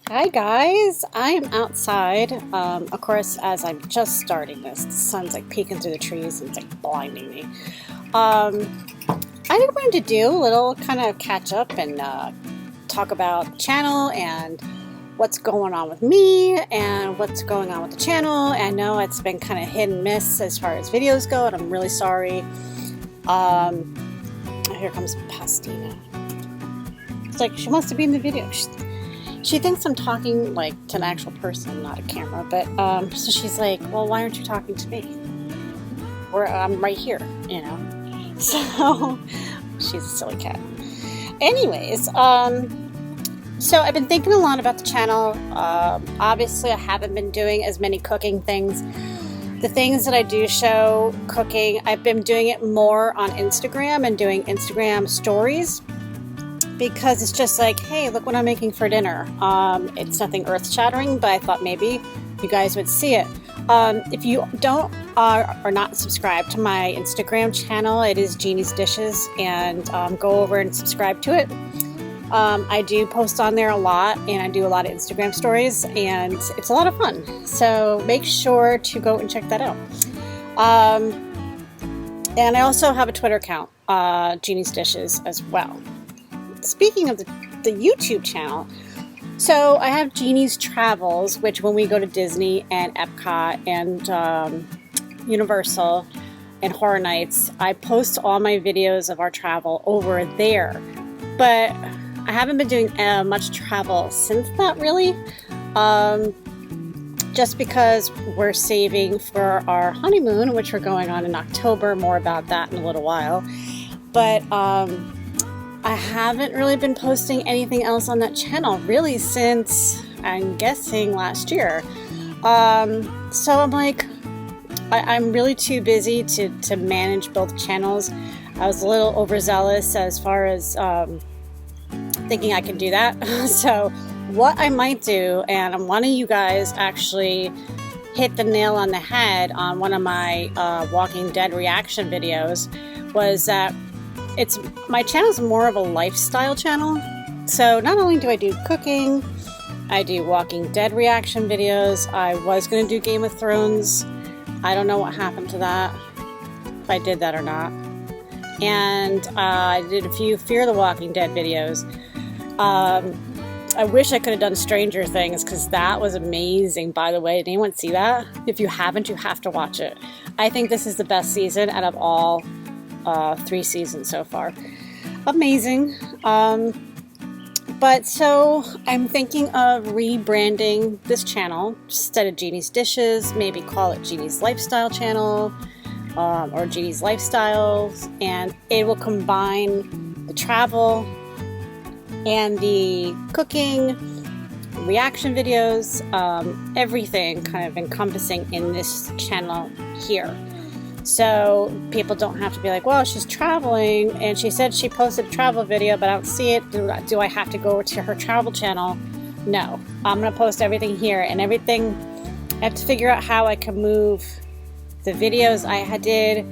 Hi guys, I'm outside. Of course, as I'm just starting this, the sun's like peeking through the trees and it's like blinding me. I wanted to do a little kind of catch up and talk about the channel and what's going on with me and what's going on with the channel. I know it's been kind of hit and miss as far as videos go, and I'm really sorry. Here comes Pastina. It's like she wants to be in the video. She thinks I'm talking like to an actual person, not a camera. But so she's like, "Well, why aren't you talking to me? I'm right here, you know." So she's a silly cat. Anyways, so I've been thinking a lot about the channel. Obviously, I haven't been doing as many cooking things. The things that I do show cooking, I've been doing it more on Instagram and doing Instagram stories. Because it's just like, hey, look what I'm making for dinner. It's nothing earth-shattering, but I thought maybe you guys would see it. If you don't are not subscribed to my Instagram channel, it is Jeannie's Dishes, and go over and subscribe to it. I do post on there a lot, and I do a lot of Instagram stories, and it's a lot of fun. So make sure to go and check that out. And I also have a Twitter account, Jeannie's Dishes, as well. Speaking of the YouTube channel, so I have Jeannie's Travels, which when we go to Disney and Epcot and Universal and Horror Nights, I post all my videos of our travel over there. But I haven't been doing much travel since that, really. Just because we're saving for our honeymoon, which we're going on in October. More about that in a little while. But I haven't really been posting anything else on that channel really since, I'm guessing, last year. So I'm like, I'm really too busy to manage both channels. I was a little overzealous as far as thinking I could do that. So what I might do, and one of you guys actually hit the nail on the head on one of my Walking Dead reaction videos, was that my channel is more of a lifestyle channel. So not only do I do cooking, I do Walking Dead reaction videos. I was going to do Game of Thrones. I don't know what happened to that, if I did that or not. And I did a few Fear the Walking Dead videos. I wish I could have done Stranger Things, because that was amazing, by the way. Did anyone see that? If you haven't, you have to watch it. I think this is the best season out of all 3 seasons so far. Amazing. But so I'm thinking of rebranding this channel instead of Jeannie's Dishes. Maybe call it Jeannie's Lifestyle Channel, or Jeannie's Lifestyles, and it will combine the travel and the cooking, reaction videos, everything kind of encompassing in this channel here. So people don't have to be like, well, she's traveling and she said she posted a travel video, but I don't see it. Do I have to go to her travel channel? No, I'm going to post everything here, and everything. I have to figure out how I can move the videos I did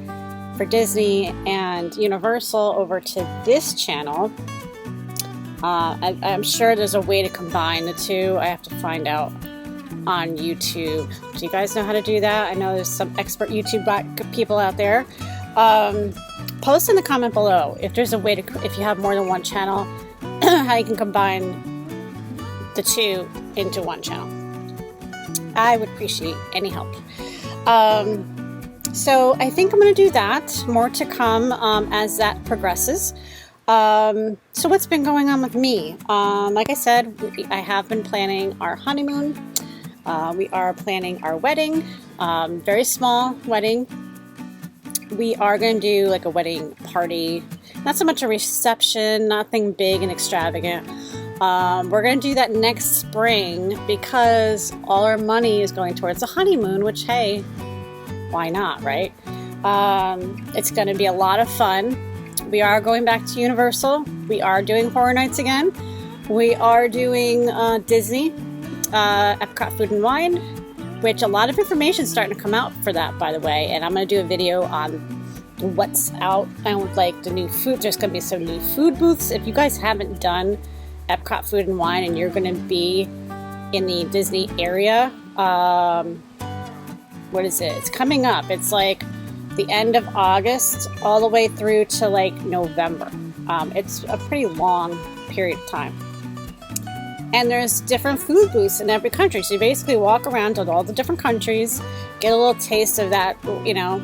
for Disney and Universal over to this channel. I'm sure there's a way to combine the two. I have to find out on YouTube. Do you guys know how to do that? I know there's some expert YouTube people out there. Post in the comment below if there's a way to, if you have more than one channel, how you can combine the two into one channel. I would appreciate any help. So I think I'm going to do that. More to come as that progresses. So what's been going on with me? Like I said, I have been planning our honeymoon. We are planning our wedding, very small wedding. We are going to do like a wedding party, not so much a reception, nothing big and extravagant. We're going to do that next spring because all our money is going towards the honeymoon, which, hey, why not, right? It's going to be a lot of fun. We are going back to Universal. We are doing Horror Nights again. We are doing Disney. Epcot Food and Wine, which a lot of information is starting to come out for that, by the way, and I'm going to do a video on what's out and like the new food. There's going to be some new food booths. If you guys haven't done Epcot Food and Wine and you're going to be in the Disney area. What is it? It's coming up. It's like the end of August all the way through to like November. It's a pretty long period of time. And there's different food booths in every country. So you basically walk around to all the different countries, get a little taste of that, you know,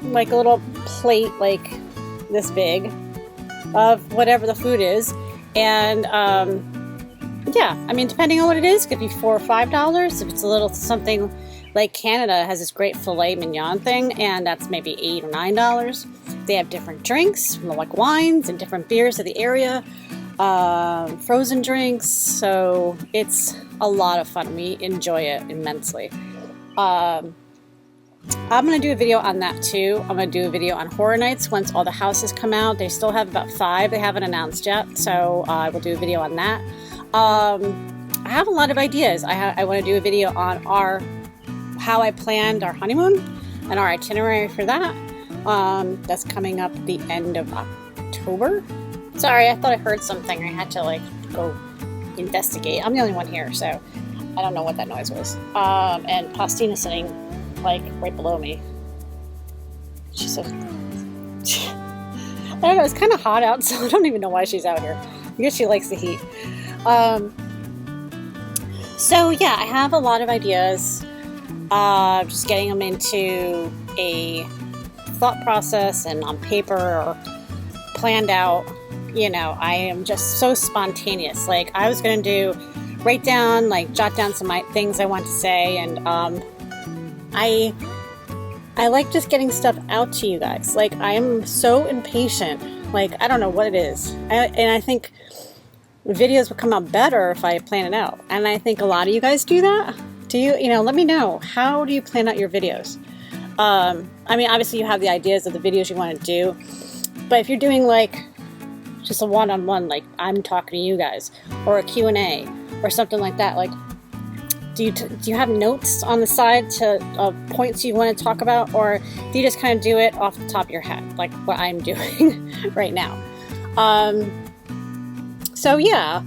like a little plate like this big of whatever the food is. And yeah, I mean, depending on what it is, it could be $4 or $5. If it's a little something like Canada has this great filet mignon thing, and that's maybe $8 or $9. They have different drinks, like wines and different beers of the area. Frozen drinks, so it's a lot of fun. We enjoy it immensely. I'm going to do a video on that too. I'm going to do a video on Horror Nights once all the houses come out. They still have about 5 they haven't announced yet, so I will do a video on that. I have a lot of ideas. I want to do a video on how I planned our honeymoon and our itinerary for that. That's coming up at the end of October. Sorry, I thought I heard something. I had to like go investigate. I'm the only one here, so I don't know what that noise was. And Postina's sitting like right below me. She's so... I don't know, it's kind of hot out, so I don't even know why she's out here. I guess she likes the heat. So yeah, I have a lot of ideas. Just getting them into a thought process and on paper or planned out. You know, I am just so spontaneous. Like, I was going to jot down some things I want to say, and I like just getting stuff out to you guys. Like, I am so impatient. Like, I don't know what it is. And I think videos would come out better if I plan it out. And I think a lot of you guys do that. Do you? You know, let me know. How do you plan out your videos? I mean, obviously you have the ideas of the videos you want to do, but if you're doing like just a one-on-one, like I'm talking to you guys, or a Q&A or something like that, like do you have notes on the side to points you want to talk about, or do you just kind of do it off the top of your head like what I'm doing right now? So yeah,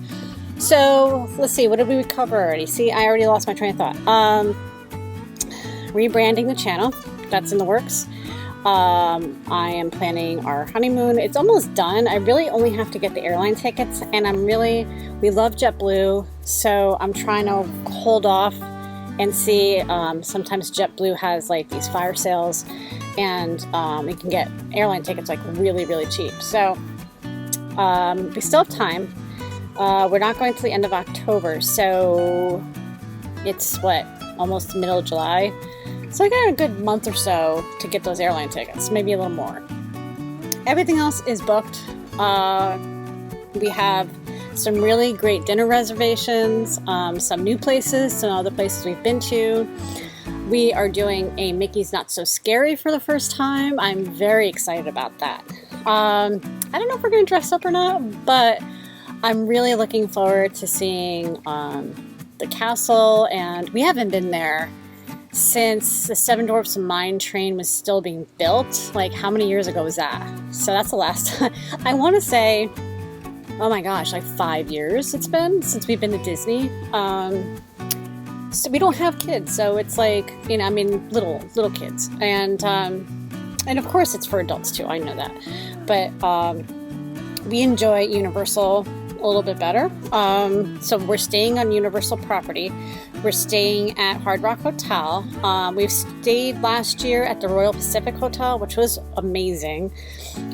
so let's see, what did we cover already? See, I already lost my train of thought. Rebranding the channel, that's in the works. I am planning our honeymoon. It's almost done. I really only have to get the airline tickets, and we love JetBlue, so I'm trying to hold off and see. Sometimes JetBlue has like these fire sales, and you can get airline tickets like really, really cheap. So we still have time. We're not going to the end of October, so it's almost the middle of July. So I got a good month or so to get those airline tickets, maybe a little more. Everything else is booked. We have some really great dinner reservations, some new places, some other places we've been to. We are doing a Mickey's Not So Scary for the first time. I'm very excited about that. I don't know if we're going to dress up or not, but I'm really looking forward to seeing the castle, and we haven't been there since the Seven Dwarfs Mine Train was still being built. Like, how many years ago was that? So that's the last time. I want to say, oh my gosh, like 5 years it's been since we've been to Disney. So we don't have kids, so it's like, you know, I mean, little kids, and of course it's for adults too. I know that, but we enjoy Universal a little bit better. So we're staying on Universal property. We're staying at Hard Rock Hotel. We've stayed last year at the Royal Pacific Hotel, which was amazing.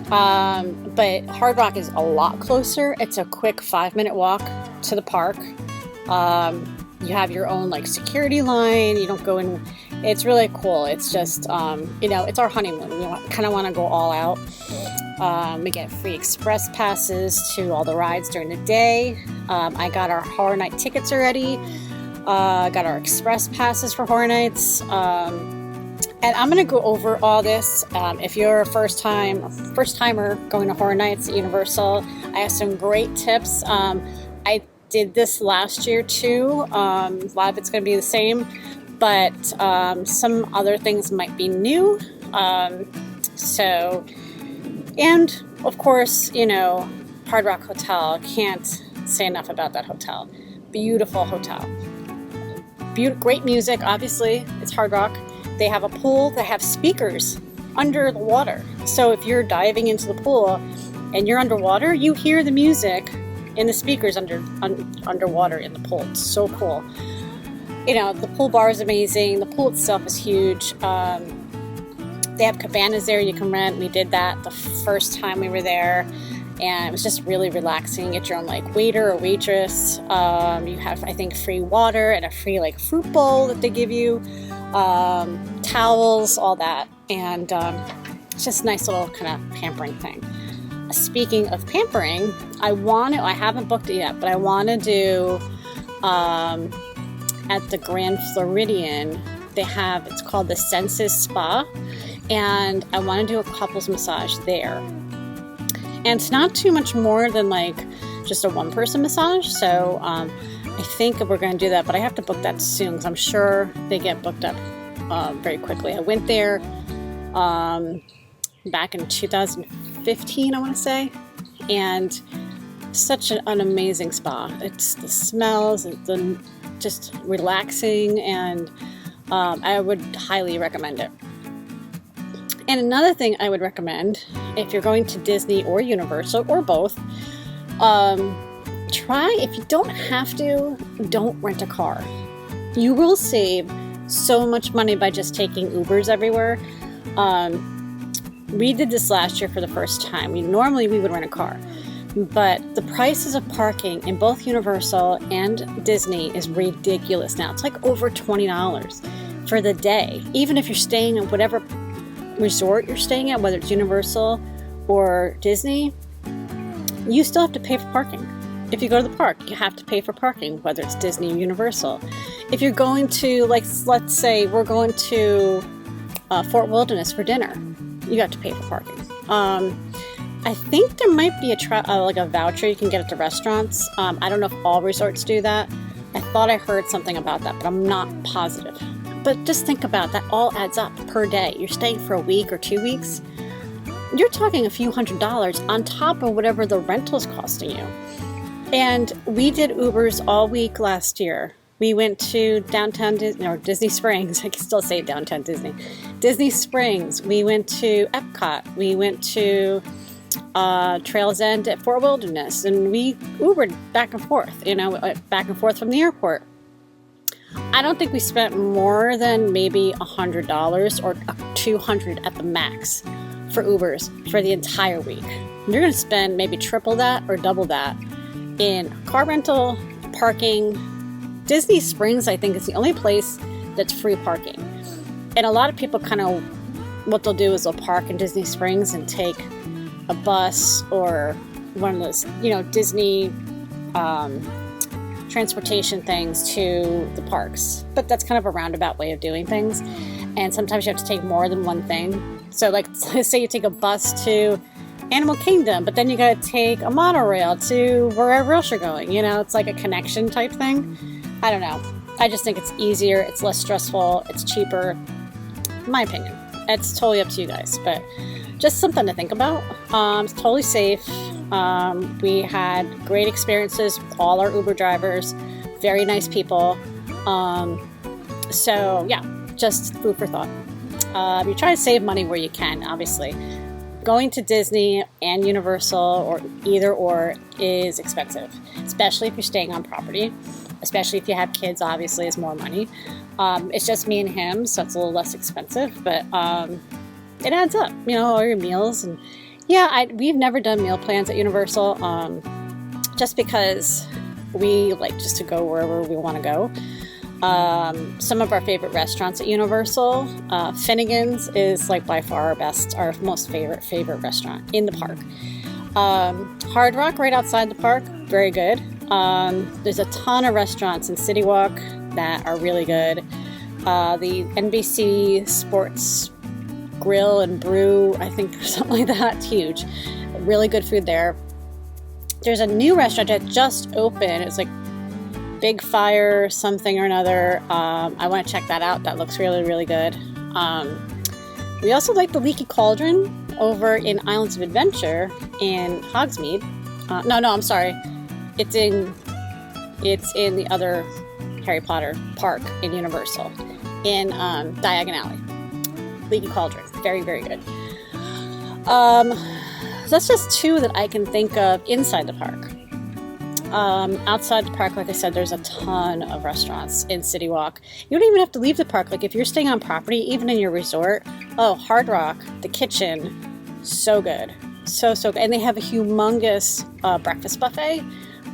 But Hard Rock is a lot closer. It's a quick 5-minute walk to the park. You have your own like security line. You don't go in. It's really cool. It's just, you know, it's our honeymoon. We kind of want to go all out. We get free express passes to all the rides during the day. I got our Horror Night tickets already. Got our express passes for Horror Nights. And I'm going to go over all this. If you're a first-timer going to Horror Nights at Universal, I have some great tips. I did this last year too. A lot of it's going to be the same, but some other things might be new. And of course, you know, Hard Rock Hotel, can't say enough about that hotel. Beautiful hotel. great music, obviously. It's hard rock. They have a pool that have speakers under the water. So if you're diving into the pool and you're underwater, you hear the music in the speakers underwater in the pool. It's so cool. You know, the pool bar is amazing. The pool itself is huge. They have cabanas there you can rent. We did that the first time we were there, and it was just really relaxing. Get your own like waiter or waitress. You have, I think, free water and a free like fruit bowl that they give you, towels, all that, and it's just a nice little kind of pampering thing. Speaking of pampering, I haven't booked it yet, but I want to do at the Grand Floridian. It's called the Senses Spa, and I want to do a couples massage there. And it's not too much more than like just a one-person massage, so I think we're going to do that, but I have to book that soon because I'm sure they get booked up very quickly. I went there back in 2015, I want to say, and such an amazing spa. It's the smells, it's just relaxing, and I would highly recommend it. And another thing I would recommend, if you're going to Disney or Universal or both, if you don't have to, don't rent a car. You will save so much money by just taking Ubers everywhere. We did this last year for the first time. Normally we would rent a car, but the prices of parking in both Universal and Disney is ridiculous now. It's like over $20 for the day. Even if you're staying at whatever resort you're staying at, whether it's Universal or Disney, you still have to pay for parking. If you go to the park, you have to pay for parking, whether it's Disney or Universal. If you're going to, like, let's say we're going to Fort Wilderness for dinner, you have to pay for parking. I think there might be a voucher you can get at the restaurants. I don't know if all resorts do that. I thought I heard something about that, but I'm not positive. But just think about that, all adds up per day. You're staying for a week or 2 weeks. You're talking a few $100s on top of whatever the rental's costing you. And we did Ubers all week last year. We went to Disney Springs. I can still say downtown Disney. Disney Springs. We went to Epcot. We went to Trails End at Fort Wilderness. And we Ubered back and forth, back and forth from the airport. I don't think we spent more than maybe $100 or $200 at the max for Ubers for the entire week. You're going to spend maybe triple that or double that in car rental, parking. Disney Springs, I think, is the only place that's free parking. And a lot of people what they'll do is they'll park in Disney Springs and take a bus or one of those, Disney transportation things to the parks. But that's kind of a roundabout way of doing things. And sometimes you have to take more than one thing. So like, let's say you take a bus to Animal Kingdom, but then you got to take a monorail to wherever else you're going. It's like a connection type thing. I don't know. I just think it's easier. It's less stressful. It's cheaper. In my opinion. It's totally up to you guys, but just something to think about. It's totally safe. We had great experiences with all our Uber drivers. Very nice people. So yeah, just food for thought. You try to save money where you can, obviously. Going to Disney and Universal or either or is expensive, especially if you're staying on property, especially if you have kids, obviously it's more money. It's just me and him, so it's a little less expensive, but it adds up, all your meals. And yeah, we've never done meal plans at Universal just because we like just to go wherever we want to go. Some of our favorite restaurants at Universal, Finnegan's is like by far our most favorite restaurant in the park. Hard Rock right outside the park, very good. There's a ton of restaurants in City Walk that are really good. The NBC Sports Grill and Brew, I think, or something like that, it's huge. Really good food there. There's a new restaurant that just opened. It's like Big Fire something or another. I want to check that out. That looks really, really good. We also like the Leaky Cauldron over in Islands of Adventure in Hogsmeade. No, I'm sorry. It's in the other Harry Potter park in Universal in Diagon Alley. Leaky Cauldron. Very, very good. So that's just two that I can think of inside the park. Outside the park, like I said, there's a ton of restaurants in City Walk. You don't even have to leave the park. Like if you're staying on property, even in your resort, Hard Rock, the kitchen, so good. So good. And they have a humongous breakfast buffet.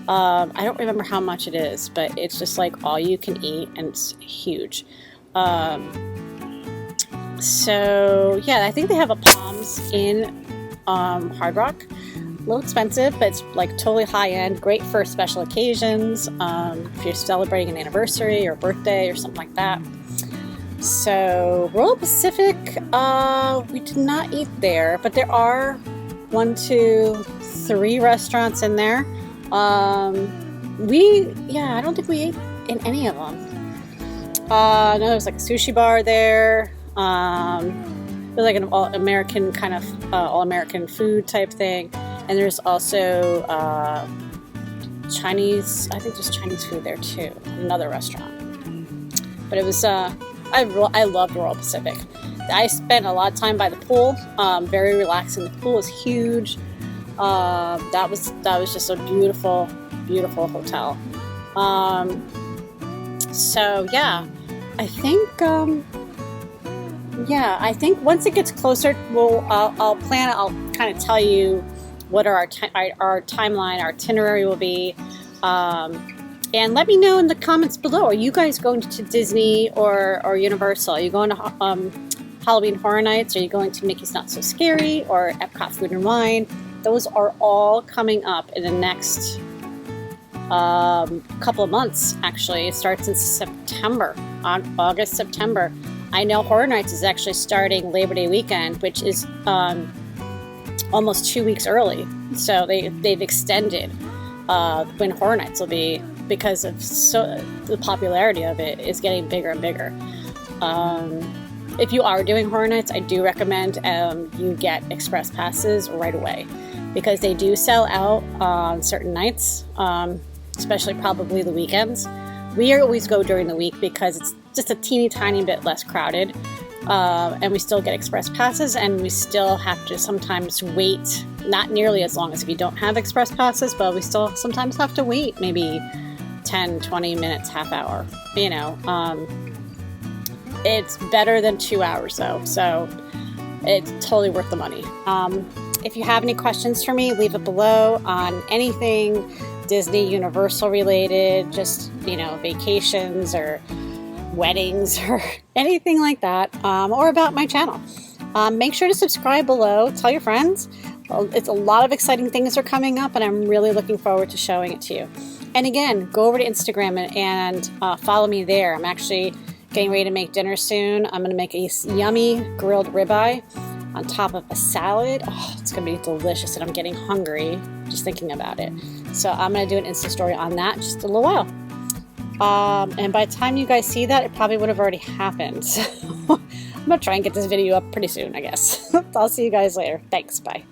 I don't remember how much it is, but it's just like all you can eat and it's huge. So yeah, I think they have a Palms in Hard Rock. A little expensive, but it's like totally high end, great for special occasions, if you're celebrating an anniversary or birthday or something like that. So Royal Pacific, we did not eat there, but there are 1, 2, 3 restaurants in there. I don't think we ate in any of them. No, there was like a sushi bar there. It was like an all-American kind of all-American food type thing. And there's also Chinese, I think there's Chinese food there too, another restaurant. But it was, I loved Royal Pacific. I spent a lot of time by the pool, very relaxing. The pool is huge. That was just a beautiful, beautiful hotel. So yeah, I think once it gets closer, I'll kind of tell you what our timeline, our itinerary will be. And let me know in the comments below. Are you guys going to Disney or Universal? Are you going to Halloween Horror Nights? Are you going to Mickey's Not So Scary or Epcot Food and Wine? Those are all coming up in the next couple of months, actually. It starts in September, on August, September. I know Horror Nights is actually starting Labor Day weekend, which is almost 2 weeks early. So they've extended when Horror Nights will be, because of the popularity of it is getting bigger and bigger. If you are doing Horror Nights, I do recommend you get express passes right away, because they do sell out on certain nights, especially probably the weekends. We always go during the week because it's just a teeny tiny bit less crowded, and we still get express passes, and we still have to sometimes wait, not nearly as long as if you don't have express passes, but we still sometimes have to wait maybe 10, 20 minutes, half hour, you know. It's better than 2 hours though, so it's totally worth the money. If you have any questions for me, leave it below on anything Disney, Universal related, just, you know, vacations or weddings or anything like that, or about my channel. Make sure to subscribe below, tell your friends. It's a lot of exciting things are coming up, and I'm really looking forward to showing it to you. And again, go over to Instagram and follow me there. I'm actually getting ready to make dinner soon. I'm going to make a yummy grilled ribeye on top of a salad. Oh, it's going to be delicious, and I'm getting hungry just thinking about it. So I'm going to do an Insta story on that just a little while. And by the time you guys see that, it probably would have already happened. So I'm going to try and get this video up pretty soon, I guess. I'll see you guys later. Thanks. Bye.